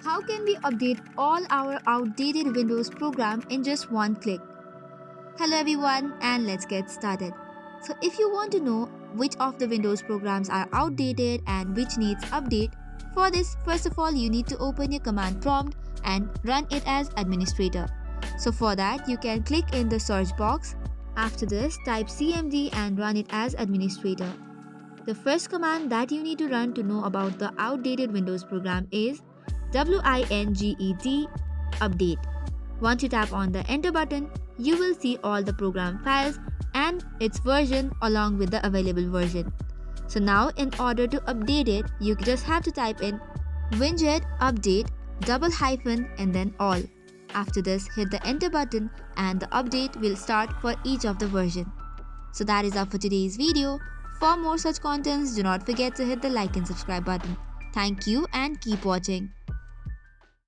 How can we update all our outdated Windows program in just one click? Hello everyone, and let's get started. So if you want to know which of the Windows programs are outdated and which needs update, for this first of all you need to open your command prompt and run it as administrator. So for that you can click in the search box. After this type cmd and run it as administrator. The first command that you need to run to know about the outdated Windows program is WINGET update. Once you tap on the enter button, you will see all the program files and its version along with the available version. So now in order to update it, you just have to type in winget update double hyphen and then all. After this, hit the enter button and the update will start for each of the version. So that is all for today's video. For more such contents, do not forget to hit the like and subscribe button. Thank you and keep watching.